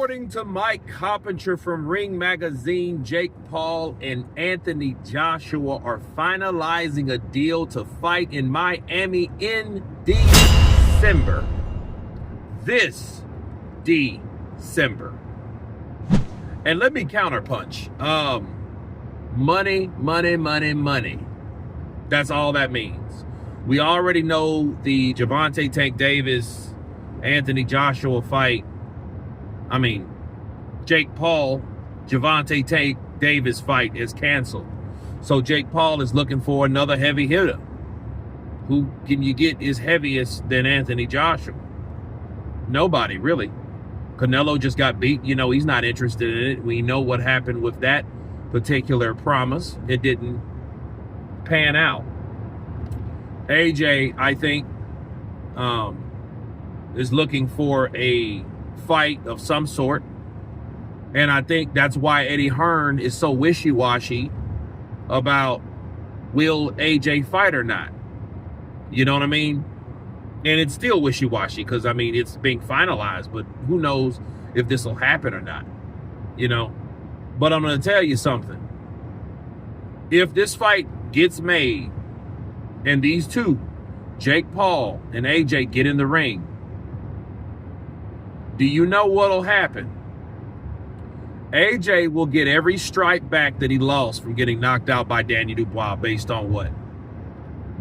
According to Mike Coppinger from Ring Magazine, Jake Paul and Anthony Joshua are finalizing a deal to fight in Miami in December. This December. And let me counterpunch. Money. That's all that means. We already know the Gervonta Tank Davis, Anthony Joshua fight. I mean, Jake Paul, Gervonta Tank Davis fight is canceled. So Jake Paul is looking for another heavy hitter. Who can you get is heaviest than Anthony Joshua? Nobody, really. Canelo just got beat. You know, he's not interested in it. We know what happened with that particular promise. It didn't pan out. AJ, I think, is looking for a fight of some sort. And I think that's why Eddie Hearn is so wishy-washy about will AJ fight or not. You know what I mean? And it's still wishy-washy because, I mean, it's being finalized, but who knows if this will happen or not, you know? But I'm going to tell you something. If this fight gets made and these two, Jake Paul and AJ, get in the ring, do you know what'll happen? AJ will get every strike back that he lost from getting knocked out by Daniel Dubois. Based on what?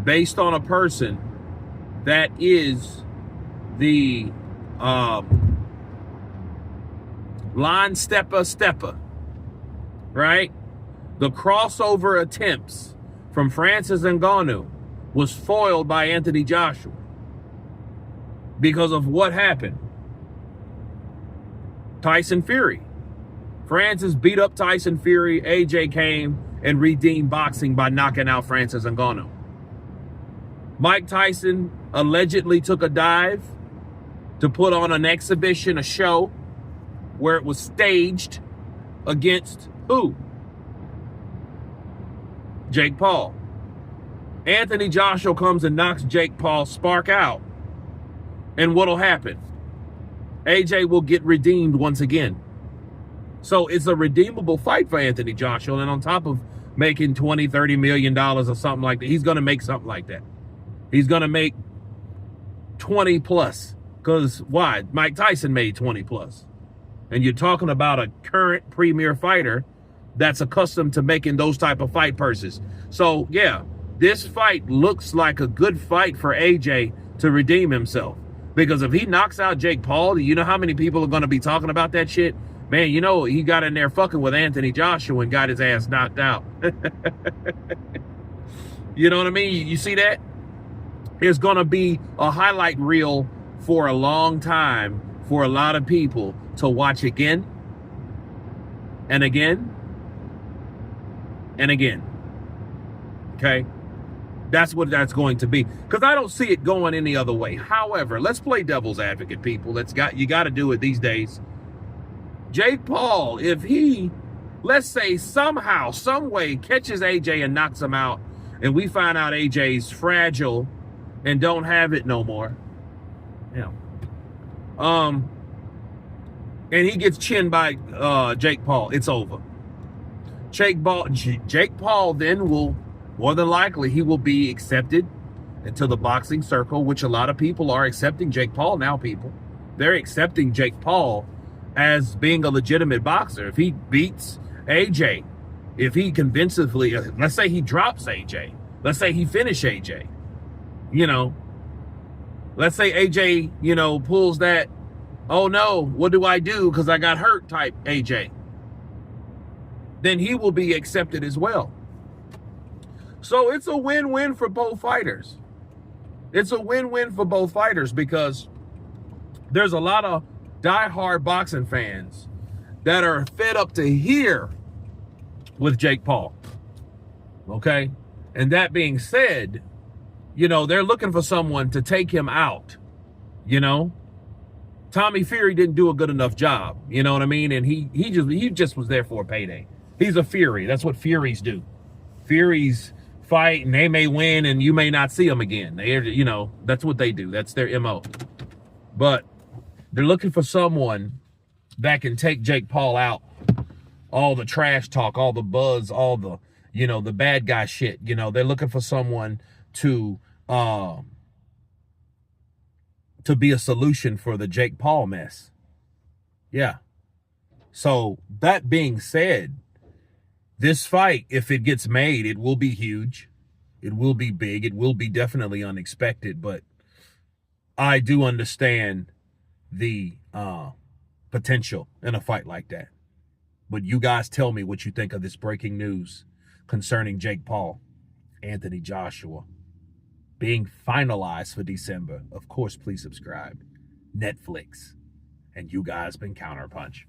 Based on a person that is the line stepper, right? The crossover attempts from Francis Ngannou was foiled by Anthony Joshua because of what happened. Tyson Fury. Francis beat up Tyson Fury. AJ came and redeemed boxing by knocking out Francis Ngannou. Mike Tyson allegedly took a dive to put on an exhibition, a show, where it was staged against who? Jake Paul. Anthony Joshua comes and knocks Jake Paul's spark out. And what'll happen? AJ will get redeemed once again. So it's a redeemable fight for Anthony Joshua. And on top of making $20-30 million or something like that, he's going to make something like that. He's going to make 20 plus. Because why? Mike Tyson made 20 plus. And you're talking about a current premier fighter that's accustomed to making those type of fight purses. So, yeah, this fight looks like a good fight for AJ to redeem himself. Because if he knocks out Jake Paul, you know how many people are going to be talking about that shit? Man, you know, he got in there fucking with Anthony Joshua and got his ass knocked out. You know what I mean? You see that? It's going to be a highlight reel for a long time for a lot of people to watch again and again and again. Okay? That's what that's going to be. Because I don't see it going any other way. However, let's play devil's advocate, people. You got to do it these days. Jake Paul, if he, let's say somehow, some way catches AJ and knocks him out, and we find out AJ's fragile and don't have it no more, you know, and he gets chinned by Jake Paul, it's over. Jake Paul then will, more than likely, he will be accepted into the boxing circle, which a lot of people are accepting Jake Paul now, people. They're accepting Jake Paul as being a legitimate boxer. If he beats AJ, if he convincingly, let's say he drops AJ, let's say he finishes AJ, you know, let's say AJ, you know, pulls that, oh no, what do I do because I got hurt type AJ, then he will be accepted as well. So it's a win-win for both fighters. It's a win-win for both fighters because there's a lot of diehard boxing fans that are fed up to here with Jake Paul. Okay? And that being said, you know, they're looking for someone to take him out. You know? Tommy Fury didn't do a good enough job. You know what I mean? And he just was there for a payday. He's a Fury. That's what Furies do. Furies fight and they may win and you may not see them again. You know, that's what they do. That's their MO. But they're looking for someone that can take Jake Paul out. All the trash talk, all the buzz, all the, the bad guy shit. They're looking for someone to be a solution for the Jake Paul mess. Yeah. So that being said, this fight, if it gets made, it will be huge. It will be big. It will be definitely unexpected, but I do understand the potential in a fight like that. But you guys tell me what you think of this breaking news concerning Jake Paul, Anthony Joshua being finalized for December. Of course, please subscribe. Netflix. And you guys been Counterpunch.